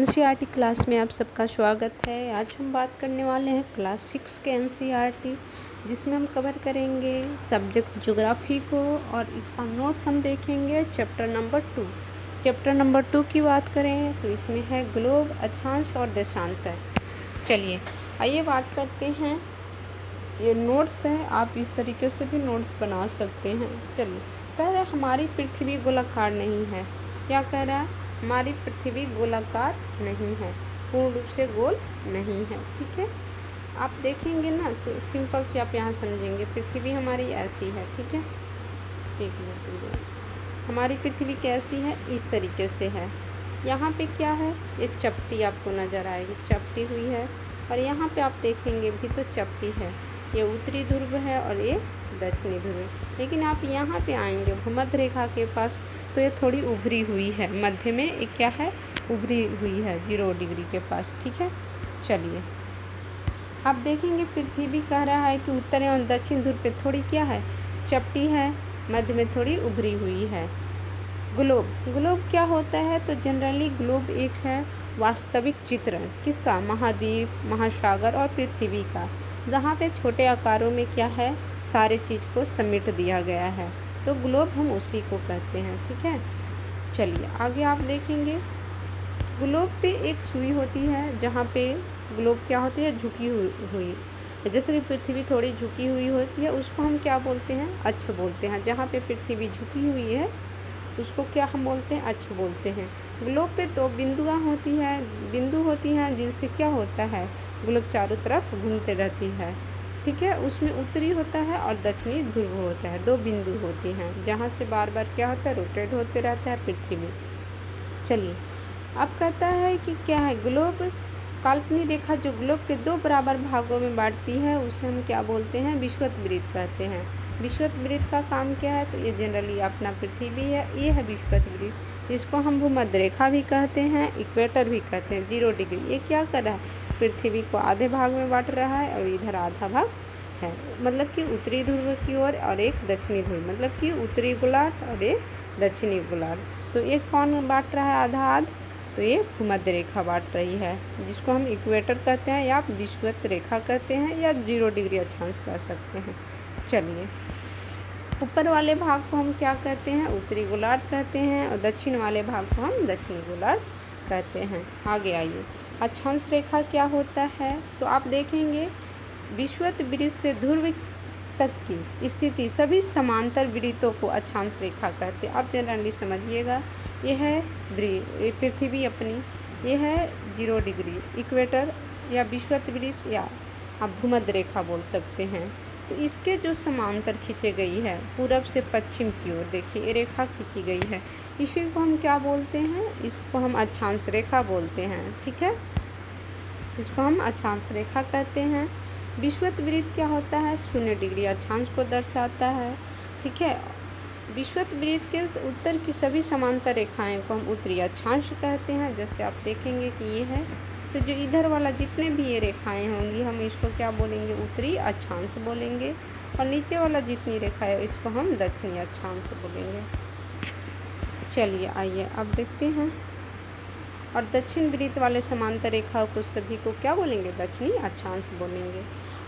NCERT class में आप सबका स्वागत है। आज हम बात करने वाले हैं क्लास 6 के एनसीईआरटी, जिसमें हम कवर करेंगे सब्जेक्ट ज्योग्राफी को और इसका नोट्स हम देखेंगे चैप्टर नंबर 2। चैप्टर नंबर 2 की बात करें तो इसमें है ग्लोब, अक्षांश और देशांतर। चलिए आइए बात करते हैं। ये नोट्स है, आप इस तरीके से भी नोट्स बना सकते हैं। चलिए, कह रहा है हमारी पृथ्वी गोलाकार नहीं है। क्या कह रहा है? हमारी पृथ्वी गोलाकार नहीं है, पूर्ण रूप से गोल नहीं है। ठीक है, आप देखेंगे ना तो सिंपल से आप यहाँ समझेंगे पृथ्वी हमारी ऐसी है। ठीक है, एक मिनट, हमारी पृथ्वी कैसी है? इस तरीके से है। यहाँ पे क्या है? ये चपटी आपको नज़र आएगी, चपटी हुई है। और यहाँ पे आप देखेंगे भी तो चपटी है। ये उत्तरी ध्रुव है और ये दक्षिणी ध्रुव है। लेकिन आप यहाँ पे आएंगे भूमध्य रेखा के पास तो ये थोड़ी उभरी हुई है, मध्य में एक क्या है, उभरी हुई है 0 डिग्री के पास। ठीक है, चलिए आप देखेंगे पृथ्वी कह रहा है कि उत्तर एवं दक्षिण ध्रुव पे थोड़ी क्या है, चपटी है, मध्य में थोड़ी उभरी हुई है। ग्लोब, ग्लोब क्या होता है? तो जनरली ग्लोब एक है वास्तविक चित्रण किसका, महाद्वीप, महासागर और पृथ्वी का, जहाँ पे छोटे आकारों में क्या है, सारे चीज़ को समेट दिया गया है। तो ग्लोब हम उसी को कहते हैं। ठीक है, चलिए आगे आप देखेंगे ग्लोब पे एक सुई होती है, जहाँ पे ग्लोब क्या होती है, झुकी हुई। जैसे भी पृथ्वी थोड़ी झुकी हुई होती है उसको हम क्या बोलते हैं, अक्ष बोलते हैं। जहाँ पे पृथ्वी झुकी हुई है उसको क्या हम बोलते हैं, अक्ष बोलते हैं। ग्लोब पे तो बिंदु होती हैं जिनसे क्या होता है, ग्लोब चारों तरफ घूमते रहती है। ठीक है, उसमें उत्तरी होता है और दक्षिणी ध्रुव होता है, 2 बिंदु होती हैं जहाँ से बार बार क्या होता है, रोटेट होते रहता है पृथ्वी। चलिए अब कहता है कि क्या है, ग्लोब काल्पनिक रेखा जो ग्लोब के 2 बराबर भागों में बांटती है उसे हम क्या बोलते हैं, विषुवत कहते हैं। विषुवत का काम क्या है? तो ये जनरली अपना पृथ्वी है, ये है विषुवत, जिसको हम भूमध्य रेखा भी कहते हैं, इक्वेटर भी कहते हैं। 0 डिग्री ये क्या कर रहा है, पृथ्वी को आधे भाग में बांट रहा है और इधर आधा भाग है, मतलब कि उत्तरी ध्रुव की ओर और एक दक्षिणी ध्रुव, मतलब कि उत्तरी गोलार्ध और एक दक्षिणी गोलार्ध। तो एक कौन बांट रहा है आधा आध? तो ये भूमध्य रेखा बांट रही है, जिसको हम इक्वेटर कहते हैं या विषुवत रेखा कहते हैं या 0 डिग्री अक्षांश कह सकते हैं। चलिए ऊपर वाले भाग को हम क्या कहते हैं, उत्तरी गोलार्ध कहते हैं, और दक्षिण वाले भाग को हम दक्षिणी गोलार्ध कहते हैं। आगे आइए, अक्षांश रेखा क्या होता है? तो आप देखेंगे विषुवत वृत्त से ध्रुव तक की स्थिति सभी समांतर वृत्तों को अक्षांश रेखा कहते हैं। आप जनरली समझिएगा, यह है पृथ्वी अपनी, यह है 0 डिग्री इक्वेटर या विषुवत वृत्त या आप भूमध्य रेखा बोल सकते हैं। तो इसके जो समांतर खींचे गई है पूरब से पश्चिम की ओर, देखिए ये रेखा खींची गई है, इसी को हम क्या बोलते हैं, इसको हम अक्षांश रेखा बोलते हैं। ठीक है, इसको हम अक्षांश रेखा कहते हैं। विषुवत वृत्त क्या होता है, 0 डिग्री अक्षांश को दर्शाता है। ठीक है, विषुवत वृत्त के उत्तर की सभी समांतर रेखाएं को हम उत्तरी अक्षांश कहते हैं। जैसे आप देखेंगे कि ये है, तो जो इधर वाला जितने भी ये रेखाएं होंगी हम इसको क्या बोलेंगे, उत्तरी अक्षांश बोलेंगे, और नीचे वाला जितनी रेखा है इसको हम दक्षिणी अक्षांश बोलेंगे। चलिए आइए अब देखते हैं, और दक्षिण वृत्त वाले समांतर रेखाओं को सभी को क्या बोलेंगे, दक्षिणी अक्षांश बोलेंगे।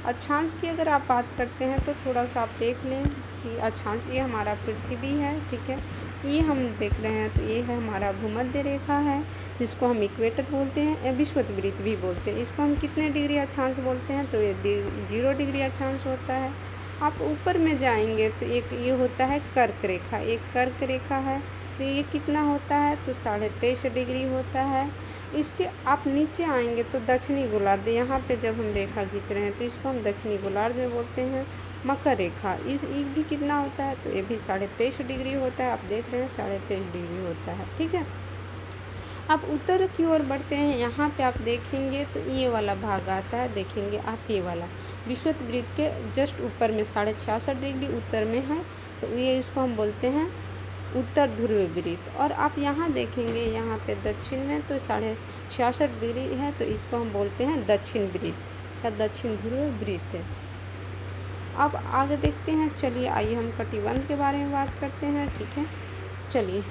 अक्षांश की अगर आप बात करते हैं तो थोड़ा सा आप देख लें कि अक्षांश ये हमारा पृथ्वी है। ठीक है, ये हम देख रहे हैं तो ये है हमारा भूमध्य रेखा है, जिसको हम इक्वेटर बोलते हैं, विषुवत वृत्त भी बोलते हैं। इसको हम कितने डिग्री अक्षांश बोलते हैं, तो ये 0 डिग्री अक्षांश होता है। आप ऊपर में जाएंगे तो एक ये होता है कर्क रेखा, एक कर्क रेखा है, तो ये कितना होता है, तो 23.5 डिग्री होता है। इसके आप नीचे आएंगे तो दक्षिणी गोलार्ध, यहाँ पे जब हम रेखा खींच रहे हैं तो इसको हम दक्षिणी गोलार्ध में बोलते हैं। मकर रेखा, इस भी कितना होता है, तो ये भी 23.5 डिग्री होता है। आप देख रहे हैं 23.5 डिग्री होता है। ठीक है, आप उत्तर की ओर बढ़ते हैं, यहाँ पे आप देखेंगे तो ये वाला भाग आता है, देखेंगे आप ये वाला विषुवत वृत्त के जस्ट ऊपर में 66.5 डिग्री उत्तर में है, तो ये इसको हम बोलते हैं उत्तर ध्रुव वृत्त। और आप यहाँ देखेंगे यहाँ पे दक्षिण में तो 66.5 डिग्री है, तो इसको हम बोलते हैं दक्षिण वृत्त या दक्षिण ध्रुव वृत्त। अब आगे देखते हैं, चलिए आइए हम कटिबंध के बारे में बात करते हैं। ठीक है, चलिए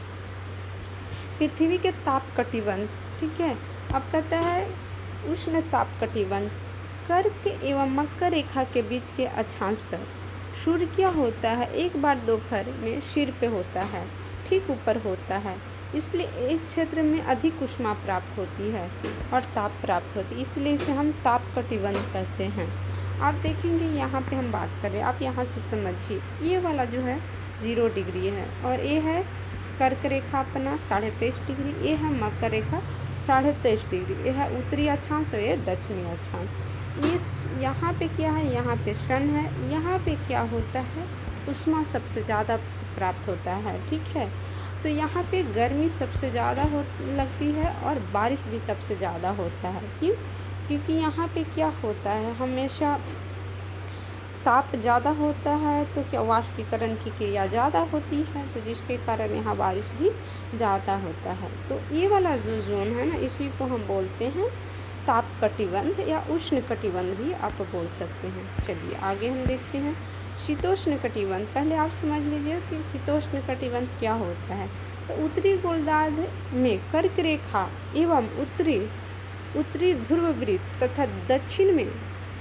पृथ्वी के ताप कटिबंध, ठीक है, अब कहता है उष्ण तापकटिबंध, कर्क एवं मकर रेखा के बीच के अक्षांश पर सूर्य क्या होता है, एक बार दोपहर में सिर पे होता है, ठीक ऊपर होता है, इसलिए इस क्षेत्र में अधिक ऊष्मा प्राप्त होती है और ताप प्राप्त होती है, इसलिए इसे हम तापकटिबंध कहते हैं। आप देखेंगे यहाँ पे हम बात कर रहे हैं, आप यहाँ से समझिए, ये वाला जो है 0 डिग्री है और ये है कर्क रेखा अपना 23.5 डिग्री, ये है मकर रेखा 23.5 डिग्री, ये है उत्तरी अक्षांश और ये दक्षिणी अक्षांश। इस यहाँ पे क्या है, यहाँ पे सन है, यहाँ पे क्या होता है, ऊष्मा सबसे ज़्यादा प्राप्त होता है, ठीक है। तो यहाँ पे गर्मी सबसे ज़्यादा लगती है और बारिश भी सबसे ज़्यादा होता है। क्यों? क्योंकि यहाँ पे क्या होता है, हमेशा ताप ज़्यादा होता है तो क्या वाष्पीकरण की क्रिया ज़्यादा होती है, तो जिसके कारण यहाँ बारिश भी ज़्यादा होता है। तो ये वाला जो जोन है ना, इसी को हम बोलते हैं तापकटिबंध या उष्ण कटिबंध भी आप बोल सकते हैं। चलिए आगे हम देखते हैं शीतोष्ण कटिबंध। पहले आप समझ लीजिए कि शीतोष्ण कटिबंध क्या होता है। तो उत्तरी गोलार्ध में कर्क रेखा एवं उत्तरी ध्रुववृत्त तथा दक्षिण में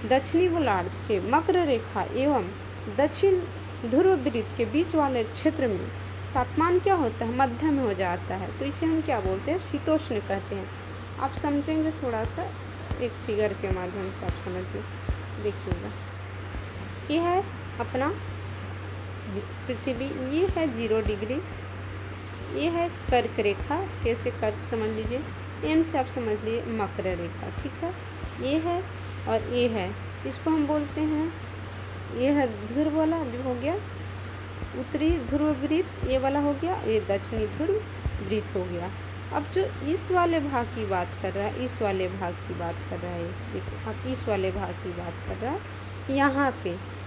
दक्षिणी गोलार्ध के मकर रेखा एवं दक्षिण ध्रुववृत्त के बीच वाले क्षेत्र में तापमान क्या होता है, मध्यम हो जाता है, तो इसे हम क्या बोलते हैं, शीतोष्ण कहते हैं। आप समझेंगे थोड़ा सा एक फिगर के माध्यम से, आप समझिए, देखिएगा, ये है अपना पृथ्वी, ये है 0 डिग्री, ये है कर्क रेखा, कैसे कर्क समझ लीजिए, एम से आप समझ लीजिए मकर रेखा, ठीक है, ये है और ये है, इसको हम बोलते हैं, ये है ध्रुव वाला जो हो गया उत्तरी ध्रुववृत्त, ये वाला हो गया, ये दक्षिणी ध्रुववृत्त हो गया। अब जो इस वाले भाग की बात कर रहा है, इस वाले भाग की बात कर रहा है, देखिए आप इस वाले भाग की बात कर रहा है,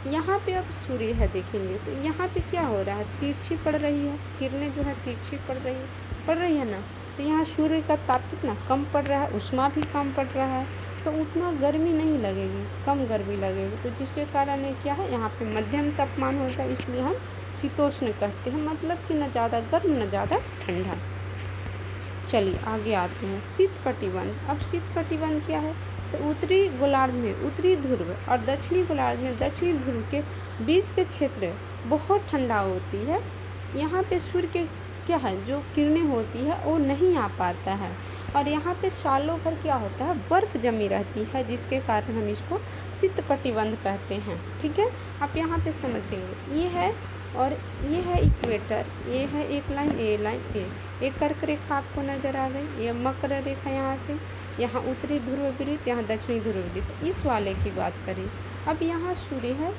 यहाँ पे अब सूर्य है, देखेंगे तो यहाँ पे क्या हो रहा है, तिरछी पड़ रही है, किरणें जो है तिरछी पड़ रही है ना, तो यहाँ सूर्य का ताप कितना कम पड़ रहा है, ऊष्मा भी कम पड़ रहा है, तो उतना गर्मी नहीं लगेगी, कम गर्मी लगेगी, तो जिसके कारण ये क्या है, यहाँ पे मध्यम तापमान होता है, इसलिए हम शीतोष्ण कहते हैं, मतलब कि न ज़्यादा गर्म न ज़्यादा ठंडा। चलिए आगे आते हैं शीत कटिबंध। अब शीत कटिबंध क्या है, तो उत्तरी गोलार्ध में उत्तरी ध्रुव और दक्षिणी गोलार्ध में दक्षिणी ध्रुव के बीच के क्षेत्र बहुत ठंडा होती है, यहाँ पे सूर्य के क्या है, जो किरणें होती है वो नहीं आ पाता है, और यहाँ पे सालों भर क्या होता है, बर्फ़ जमी रहती है, जिसके कारण हम इसको शीत कटिबंध कहते हैं, ठीक है। आप यहाँ पे समझेंगे, ये है और ये है इक्वेटर, ये है एक लाइन, ये लाइन, ये कर्क रेखा आपको नज़र आ गई, ये मकर रेखा यहाँ पे, यहाँ उत्तरी ध्रुववृत्त, यहाँ दक्षिणी ध्रुववृत्त, इस वाले की बात करें। अब यहाँ सूर्य है,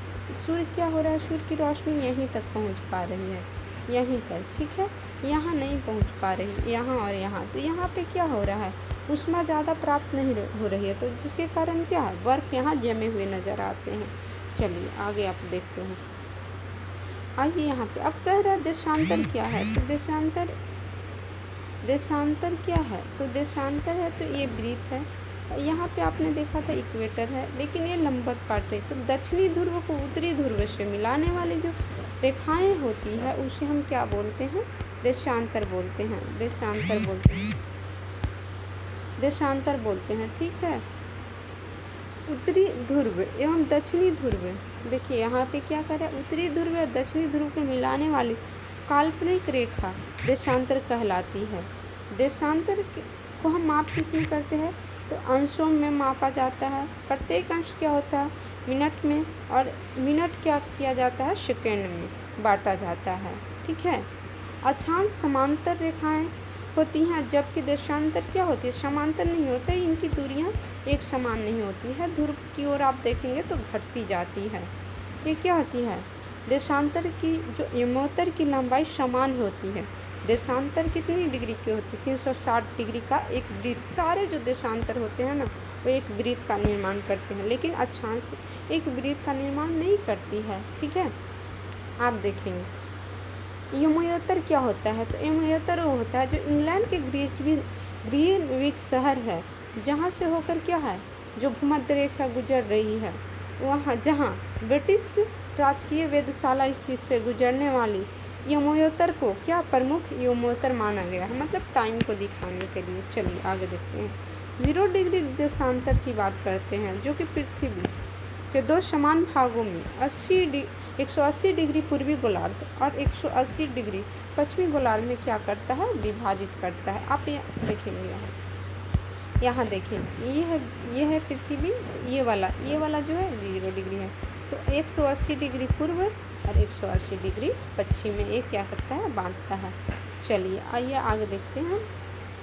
सूर्य क्या हो रहा है, सूर्य की रोशनी यहीं तक पहुँच पा रही है, यहीं तक, ठीक है, यहाँ नहीं पहुँच पा रही, यहाँ और यहाँ, तो यहाँ पे क्या हो रहा है, ऊष्मा ज़्यादा प्राप्त नहीं हो रही है, तो जिसके कारण क्या है, बर्फ़ यहाँ जमे हुए नज़र आते हैं। चलिए आगे आप देखते हैं, आइए यहाँ पे अब कह रहा है देशांतर क्या है, तो देशांतर क्या है, तो देशांतर है तो ये वृत्त है, यहाँ पे आपने देखा था इक्वेटर है, लेकिन ये लंबवत काट रही, तो दक्षिणी ध्रुव को उत्तरी ध्रुव से मिलाने वाली जो रेखाएं होती है उसे हम क्या बोलते हैं, देशांतर बोलते हैं, देशांतर बोलते हैं, ठीक है। उत्तरी ध्रुव एवं दक्षिणी ध्रुव, देखिए यहाँ पे क्या कर रहा है, उत्तरी ध्रुव और दक्षिणी ध्रुव को मिलाने वाली काल्पनिक रेखा देशांतर कहलाती है। देशांतर को हम माप किसमें करते हैं, तो अंशों में मापा जाता है, प्रत्येक अंश क्या होता है मिनट में, और मिनट क्या किया जाता है सेकेंड में बांटा जाता है, ठीक है। अक्षांश समांतर रेखाएं होती हैं, जबकि देशांतर क्या होती है, समांतर नहीं होता है, इनकी दूरियां एक समान नहीं होती है, ध्रुव की ओर आप देखेंगे तो घटती जाती है। ये क्या होती है, देशांतर की जो यमोत्तर की लंबाई समान होती है। देशांतर कितनी डिग्री की होती है, 360 डिग्री का एक वृत्त, सारे जो देशांतर होते हैं ना वो एक वृत्त का निर्माण करते हैं, लेकिन अक्षांश एक वृत्त का निर्माण नहीं करती है, ठीक है। आप देखेंगे यमोत्तर क्या होता है, तो यमोत्तर वो होता है जो इंग्लैंड के ग्रीनविच शहर है, जहाँ से होकर क्या है, जो भूमध्य रेखा गुजर रही है, वहाँ जहाँ ब्रिटिश राजकीय वेधशाला स्थित से गुजरने वाली यमोत्तर को क्या प्रमुख यमोत्तर माना गया है, मतलब टाइम को दिखाने के लिए। चलिए आगे देखते हैं। 0 डिग्री देशांतर की बात करते हैं, जो कि पृथ्वी के दो समान भागों में 180 डिग्री पूर्वी गोलार्ध और 180 डिग्री पश्चिमी गोलार्ध में क्या करता है, विभाजित करता है। आप यहाँ देखेंगे, यहाँ देखिए, ये है पृथ्वी, ये वाला जो है 0 डिग्री है, तो 180 डिग्री पूर्व और 180 डिग्री पश्चिम में ये क्या करता है, बांटता है। चलिए आइए आगे देखते हैं।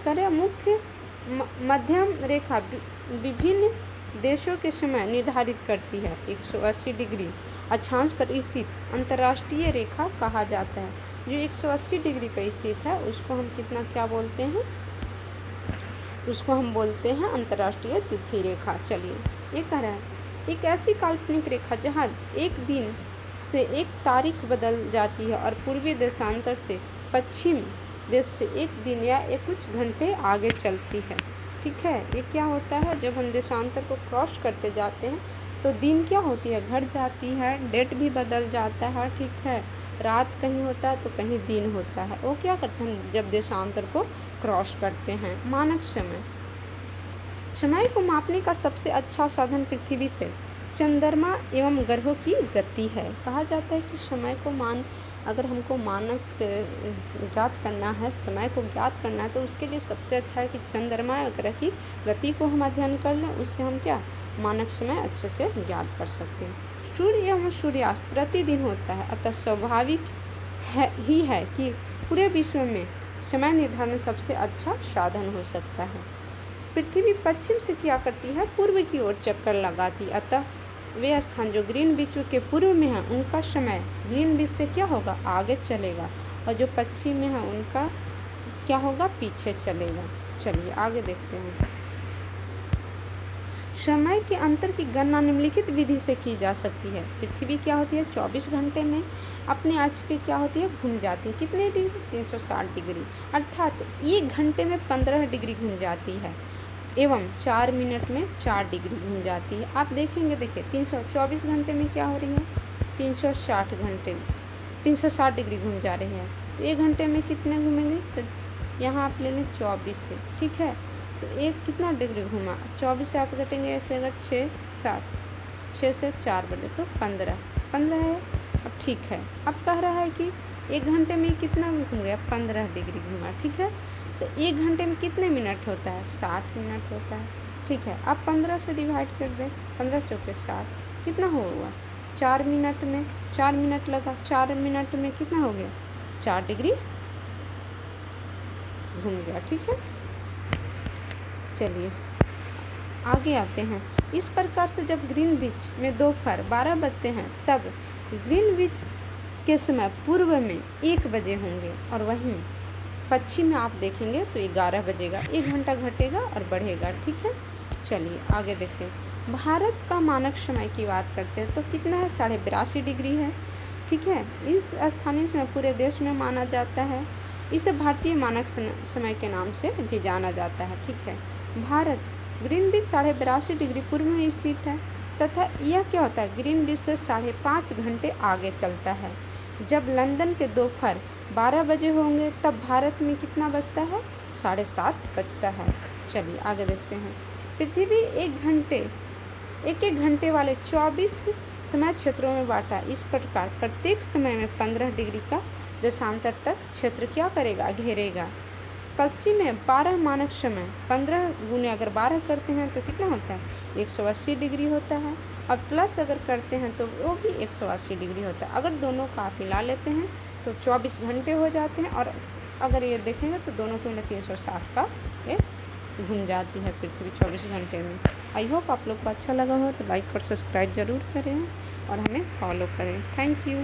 करें मुख्य मध्यम रेखा विभिन्न देशों के समय निर्धारित करती है। 180 डिग्री अक्षांश पर स्थित अंतर्राष्ट्रीय रेखा कहा जाता है। जो 180 डिग्री पर स्थित है उसको हम कितना क्या बोलते हैं, उसको हम बोलते हैं अंतर्राष्ट्रीय तिथि रेखा। चलिए, ये कह रहा है एक ऐसी काल्पनिक रेखा जहाँ एक दिन से एक तारीख बदल जाती है और पूर्वी देशांतर से पश्चिम देश से एक दिन या एक कुछ घंटे आगे चलती है। ठीक है, ये क्या होता है, जब हम देशांतर को क्रॉस करते जाते हैं तो दिन क्या होती है, घट जाती है, डेट भी बदल जाता है। ठीक है, रात कहीं होता है तो कहीं दिन होता है। वो क्या करते हैं, जब देशांतर को क्रॉस करते हैं। मानक समय को मापने का सबसे अच्छा साधन पृथ्वी पर चंद्रमा एवं ग्रहों की गति है। कहा जाता है कि समय को अगर हमको मानक ज्ञात करना है, समय को ज्ञात करना है, तो उसके लिए सबसे अच्छा है कि चंद्रमा और ग्रह की गति को हम अध्ययन कर लें। उससे हम क्या मानक समय अच्छे से ज्ञात कर सकते हैं। सूर्य एवं सूर्यास्त प्रतिदिन होता है, अतः स्वाभाविक ही है कि पूरे विश्व में समय निर्धारण सबसे अच्छा साधन हो सकता है। पृथ्वी पश्चिम से क्या करती है, पूर्व की ओर चक्कर लगाती, अतः वे स्थान जो ग्रीनविच के पूर्व में है उनका समय ग्रीनविच से क्या होगा, आगे चलेगा, और जो पश्चिम में है उनका क्या होगा, पीछे चलेगा। चलिए आगे देखते हैं। समय के अंतर की गणना निम्नलिखित विधि से की जा सकती है। पृथ्वी क्या होती है, 24 घंटे में अपने अक्ष पे क्या होती है, घूम जाती है। कितने डिग्री, 360 डिग्री, अर्थात 1 घंटे में 15 डिग्री घूम जाती है एवं 4 मिनट में 4 डिग्री घूम जाती है। आप देखेंगे, देखिए 324 घंटे में क्या हो रही है, 360 डिग्री घूम जा रही है। तो 1 घंटे में कितने घूमेंगे, तो यहाँ आप ले लें 24 से। ठीक है, तो एक कितना डिग्री घूमा, 24 से आप घटेंगे ऐसे, अगर 6 से 4 बजे तो 15 है। अब ठीक है, अब कह रहा है कि 1 घंटे में कितना घूम गया, 15 डिग्री घूमा। ठीक है, तो 1 घंटे में कितने मिनट होता है, 60 मिनट होता है। ठीक है, अब 15 से डिवाइड कर दें, 15 चौके 60, कितना हुआ, 4 मिनट में 4 मिनट लगा, 4 मिनट में कितना हो गया, 4 डिग्री घूम गया। ठीक है, चलिए आगे आते हैं। इस प्रकार से जब ग्रीनविच में दोपहर 12 बजते हैं तब ग्रीनविच के समय पूर्व में 1 बजे होंगे और वहीं पश्चिम में आप देखेंगे तो 11 बजेगा। 1 घंटा घटेगा और बढ़ेगा। ठीक है, चलिए आगे देखते हैं। भारत का मानक समय की बात करते हैं तो कितना है, 82.5 डिग्री है। ठीक है, इस स्थानीय समय पूरे देश में माना जाता है। इसे भारतीय मानक समय के नाम से भी जाना जाता है। ठीक है, भारत ग्रीनविच 82.5 डिग्री पूर्व में स्थित है तथा यह क्या होता है, ग्रीनविच से 5.5 घंटे आगे चलता है। जब लंदन के दोपहर 12 बजे होंगे तब भारत में कितना बजता है, 7:30 बजता है। चलिए आगे देखते हैं। पृथ्वी एक घंटे वाले 24 समय क्षेत्रों में बांटा। इस प्रकार प्रत्येक समय में 15 डिग्री का देशांतर तक क्षेत्र क्या करेगा, घेरेगा। पश्चिम में 12 मानक समय, 15 गुने अगर 12 करते हैं तो कितना होता है, 180 डिग्री होता है, और प्लस अगर करते हैं तो वो भी 180 डिग्री होता है। अगर दोनों का आप मिला लेते हैं तो 24 घंटे हो जाते हैं, और अगर ये देखेंगे तो दोनों को 360 का ये घूम जाती है पृथ्वी 24 घंटे में। आई होप आप लोग को अच्छा लगा हो तो लाइक और सब्सक्राइब ज़रूर करें और हमें फॉलो करें। Thank you.